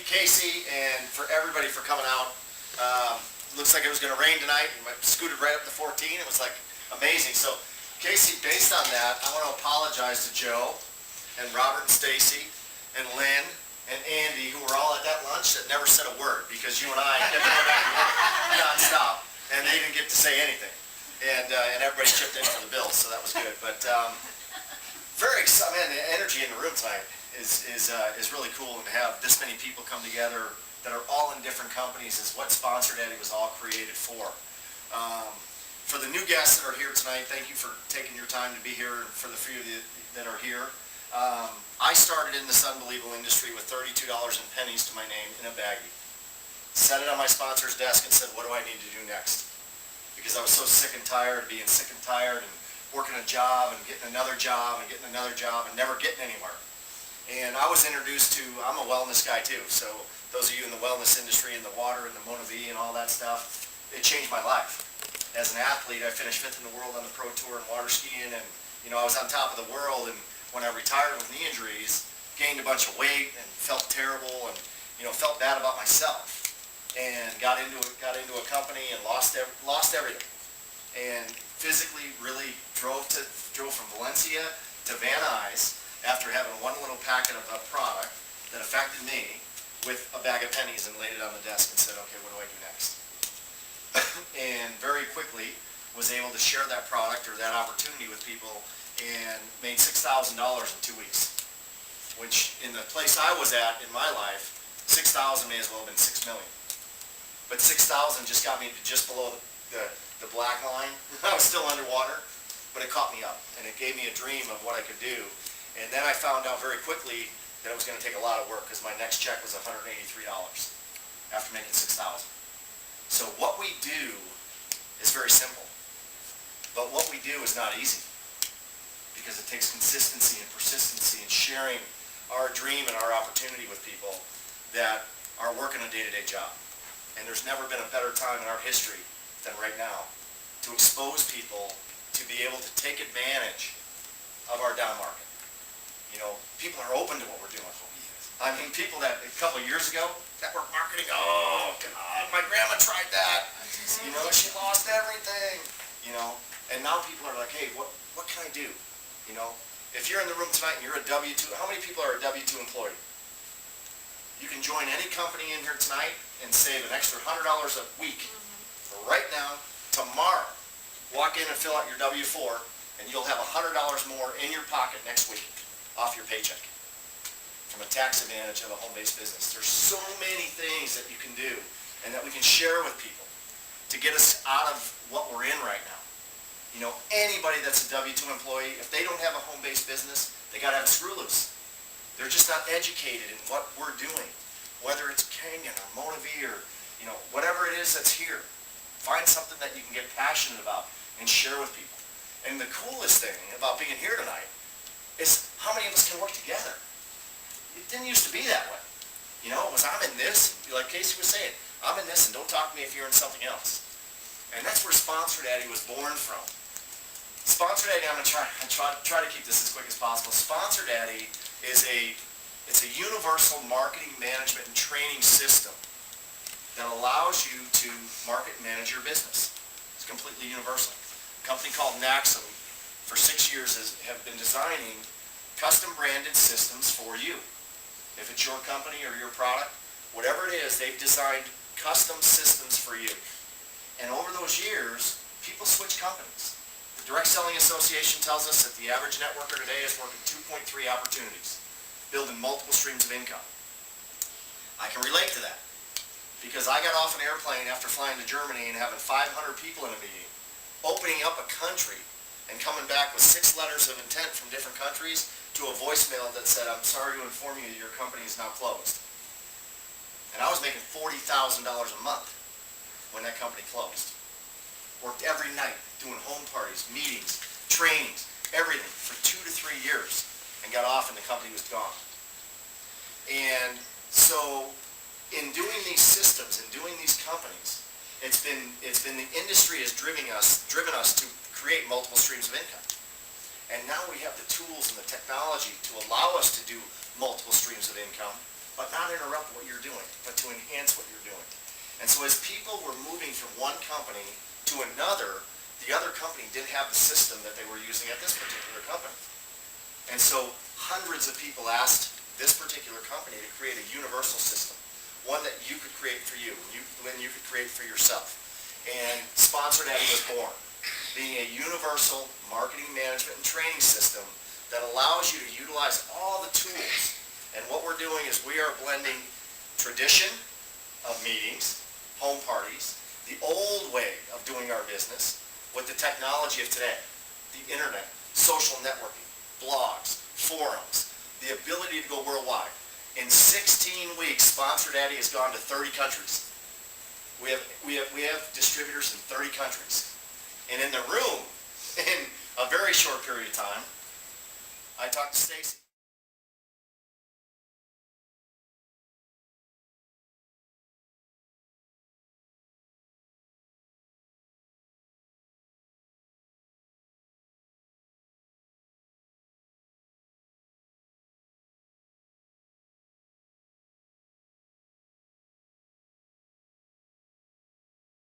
Casey and for everybody for coming out. Looks like it was going to rain tonight. I scooted right up to 14. It was like amazing. So Casey, based on that, I want to apologize to Joe and Robert and Stacy and Lynn and Andy, who were all at that lunch that never said a word because you and I kept going back and forth nonstop, and they didn't get to say anything. And everybody chipped in for the bills, so that was good. But very excited, man. The energy in the room tonight is really cool, and to have this many people come together that are all in different companies is what Sponsor Daddy was all created for. For the new guests that are here tonight, thank you for taking your time to be here. For the few of you that are here, I started in this unbelievable industry with $32 in pennies to my name in a baggie. Set it on my sponsor's desk and said, what do I need to do next? Because I was so sick and tired of being sick and tired and working a job and getting another job and getting another job and never getting anywhere. And I was introduced to, I'm a wellness guy too, so those of you in the wellness industry and the water and the Mona V and all that stuff, it changed my life. As an athlete, I finished 5th in the world on the pro tour in water skiing, and I was on top of the world, and when I retired with knee injuries, gained a bunch of weight and felt terrible and felt bad about myself, and got into a company and lost everything, and physically really drove from Valencia to Van Nuys after having one little packet of a product that affected me with a bag of pennies and laid it on the desk and said, okay, what do I do next? And very quickly was able to share that product or that opportunity with people and made $6,000 in 2 weeks, which in the place I was at in my life, 6,000 may as well have been 6 million. But 6,000 just got me to just below the black line. I was still underwater, but it caught me up and it gave me a dream of what I could do. And then I found out very quickly that it was going to take a lot of work because my next check was $183 after making 6,000. So what we do is very simple, but what we do is not easy because it takes consistency and persistency and sharing our dream and our opportunity with people that are working a day-to-day job. And there's never been a better time in our history than right now to expose people to be able to take advantage of our down market. People are open to what we're doing. I mean, people that a couple of years ago, network marketing, oh God, my grandma tried that. She lost everything. And now people are like, hey, what can I do? If you're in the room tonight and you're a W-2, how many people are a W-2 employee? You can join any company in here tonight and save an extra $100 a week. For right now, tomorrow, walk in and fill out your W-4, and you'll have $100 more in your pocket next week off your paycheck from a tax advantage of a home-based business. There's so many things that you can do and that we can share with people to get us out of what we're in right now. Anybody that's a W-2 employee, if they don't have a home-based business, they got to have a screw loose. They're just not educated in what we're doing, whether it's Kangen or Mona V or whatever it is that's here. Find something that you can get passionate about and share with people. And the coolest thing about being here tonight is how many of us can work together. It didn't used to be that way. It was I'm in this, like Casey was saying, I'm in this and don't talk to me if you're in something else. And that's where Sponsor Daddy was born from. Sponsor Daddy, I'm going to try to keep this as quick as possible. Sponsor Daddy is it's a universal marketing management and training system that allows you to market and manage your business. It's completely universal. A company called Naxum for 6 years have been designing custom branded systems for you. If it's your company or your product, whatever it is, they've designed custom systems for you. And over those years, people switch companies. The Direct Selling Association tells us that the average networker today is working 2.3 opportunities, building multiple streams of income. I can relate to that because I got off an airplane after flying to Germany and having 500 people in a meeting, opening up a country and coming back with 6 letters of intent from different countries to a voicemail that said, I'm sorry to inform you that your company is now closed. And I was making $40,000 a month when that company closed. Worked every night doing home parties, meetings, trainings, everything for 2 to 3 years and got off and the company was gone. And so in doing these systems and doing these companies, it's been the industry has driven us to create multiple streams of income. And now we have the tools and the technology to allow us to do multiple streams of income but not interrupt what you're doing, but to enhance what you're doing. And so as people were moving from one company to another, the other company didn't have the system that they were using at this particular company. And so hundreds of people asked this particular company to create a universal system, one that you could create for you, and you could create for yourself. And Sponsored Addy was born, being a universal marketing management and training system that allows you to utilize all the tools. And what we're doing is we are blending tradition of meetings, home parties, the old way of doing our business with the technology of today, the internet, social networking, blogs, forums, the ability to go worldwide. In 16 weeks, Sponsored Addy has gone to 30 countries. We have distributors in 30 countries. And in the room, in a very short period of time, I talked to Stacy.